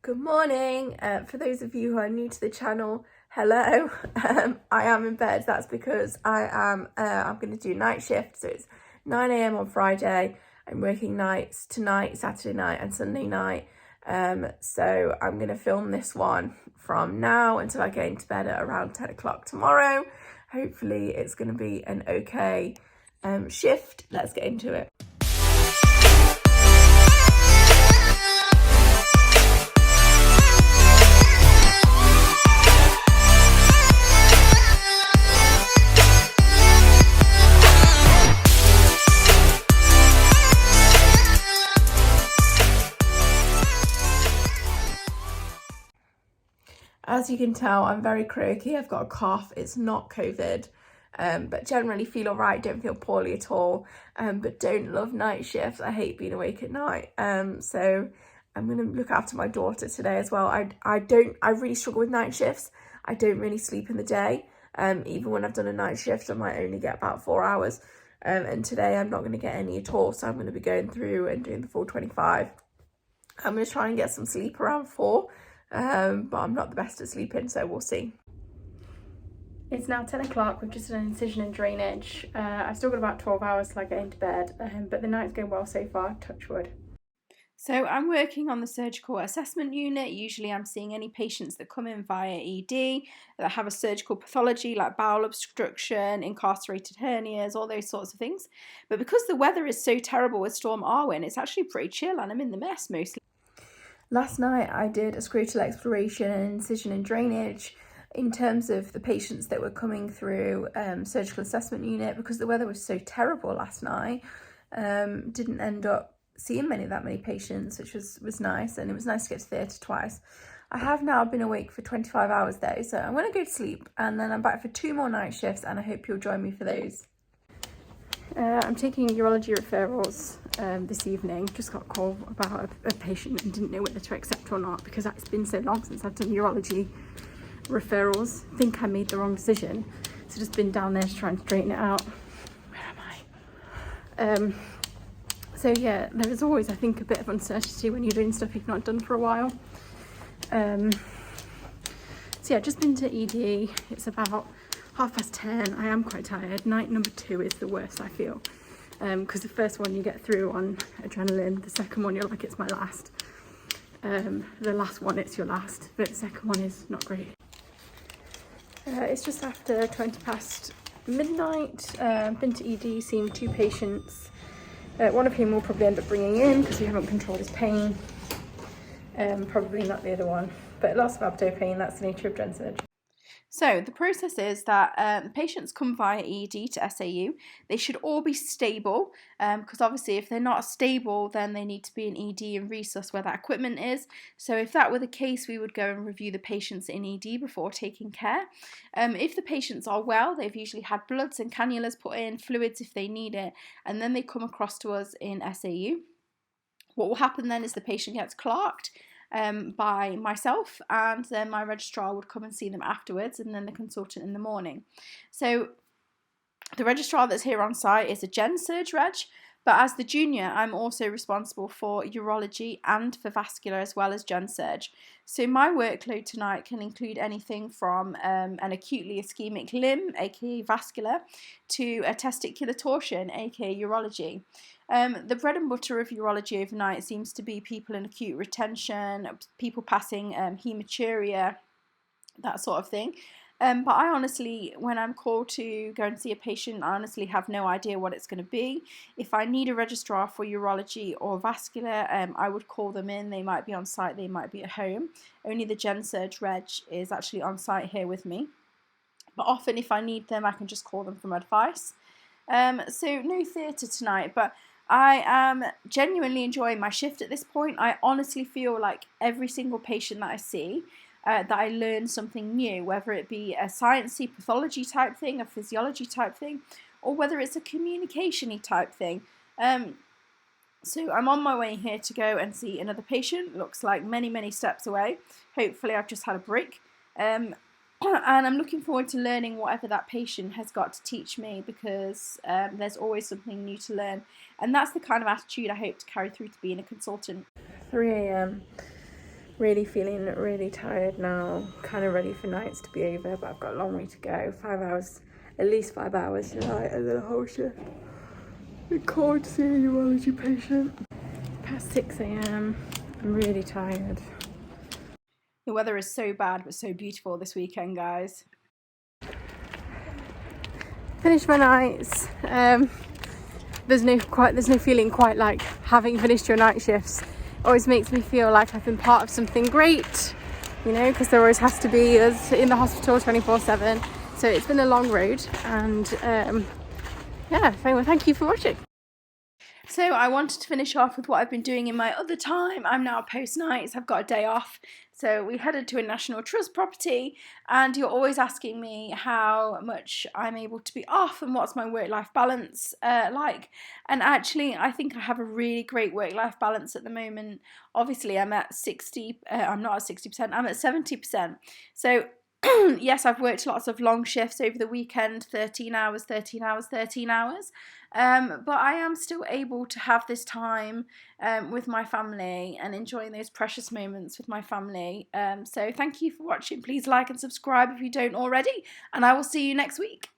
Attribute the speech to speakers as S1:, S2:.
S1: Good morning. For those of you who are new to the channel, hello. I am in bed. That's because I'm going to do night shift. So it's 9 a.m. on Friday. I'm working nights tonight, Saturday night and Sunday night. So I'm going to film this one from now until I go into bed at around 10 o'clock tomorrow. Hopefully it's going to be an okay shift. Let's get into it. As you can tell, I'm very croaky. I've got a cough. It's not COVID, but generally feel all right. Don't feel poorly at all, but don't love night shifts. I hate being awake at night. So I'm going to look after my daughter today as well. I really struggle with night shifts. I don't really sleep in the day. Even when I've done a night shift, I might only get about 4 hours. And today I'm not going to get any at all. So I'm going to be going through and doing the full 25. I'm going to try and get some sleep around 4. But I'm not the best at sleeping, so we'll see.
S2: It's now 10 o'clock, we've just done an incision and drainage. I've still got about 12 hours till I get into bed, but the night's going well so far, touch wood. So I'm working on the surgical assessment unit. Usually I'm seeing any patients that come in via ED that have a surgical pathology like bowel obstruction, incarcerated hernias, all those sorts of things. But because the weather is so terrible with Storm Arwen, it's actually pretty chill and I'm in the mess mostly.
S1: Last night I did a scrotal exploration and incision and drainage in terms of the patients that were coming through surgical assessment unit. Because the weather was so terrible last night, didn't end up seeing that many patients, which was nice, and it was nice to get to theatre twice. I have now been awake for 25 hours though, so I'm going to go to sleep and then I'm back for 2 more night shifts, and I hope you'll join me for those.
S2: I'm taking urology referrals this evening. Just got a call about a patient and didn't know whether to accept or not because it's been so long since I've done urology referrals. I think I made the wrong decision, so just been down there to try and straighten it out. Where am I? So yeah, there is always, I think, a bit of uncertainty when you're doing stuff you've not done for a while. So yeah, just been to ED. It's about 10:30. I am quite tired. Night number 2 is the worst, I feel, because the first one you get through on adrenaline, the second one you're like, it's my last, the last one it's your last, but the second one is not great. It's just after 20 past midnight. Been to ED, seen 2 patients, one of whom we'll probably end up bringing in because we haven't controlled his pain, probably not the other one, but lots of abdo pain. That's the nature of gen surgery. So the process is that the patients come via ED to SAU. They should all be stable, because obviously if they're not stable, then they need to be in ED and resus where that equipment is. So if that were the case, we would go and review the patients in ED before taking care. If the patients are well, they've usually had bloods and cannulas put in, fluids if they need it, and then they come across to us in SAU. What will happen then is the patient gets clerked by myself, and then my registrar would come and see them afterwards, and then the consultant in the morning. So the registrar that's here on site is a gen surg reg, but as the junior I'm also responsible for urology and for vascular as well as gen surg. So my workload tonight can include anything from an acutely ischemic limb, aka vascular, to a testicular torsion, aka urology. The bread and butter of urology overnight seems to be people in acute retention, people passing hematuria, that sort of thing. But I honestly, when I'm called to go and see a patient, I honestly have no idea what it's going to be. If I need a registrar for urology or vascular, I would call them in. They might be on site, they might be at home. Only the gen surg reg is actually on site here with me. But often if I need them, I can just call them from advice. So no theatre tonight, but I am genuinely enjoying my shift at this point. I honestly feel like every single patient that I see, that I learn something new, whether it be a sciencey pathology type thing, a physiology type thing, or whether it's a communication-y type thing. So I'm on my way here to go and see another patient. Looks like many steps away. Hopefully I've just had a break. And I'm looking forward to learning whatever that patient has got to teach me, because there's always something new to learn. And that's the kind of attitude I hope to carry through to being a consultant.
S1: 3 a.m. Really feeling really tired now, kind of ready for nights to be over, but I've got a long way to go. 5 hours, at least 5 hours tonight, and then a whole shift. I can't see a urology patient. Past 6 a.m. I'm really tired.
S2: The weather is so bad but so beautiful this weekend, guys. Finished my nights. There's no feeling quite like having finished your night shifts. Always makes me feel like I've been part of something great, you know, because there always has to be us in the hospital 24/7. So it's been a long road, and yeah, thank you for watching. So I wanted to finish off with what I've been doing in my other time. I'm now post nights, I've got a day off. So we headed to a National Trust property, and you're always asking me how much I'm able to be off and what's my work-life balance like. And actually, I think I have a really great work-life balance at the moment. Obviously, I'm at 60, I'm not at 60%, I'm at 70%. So yes, I've worked lots of long shifts over the weekend, 13 hours, 13 hours, 13 hours. But I am still able to have this time with my family and enjoying those precious moments with my family. So thank you for watching. Please like and subscribe if you don't already, and I will see you next week.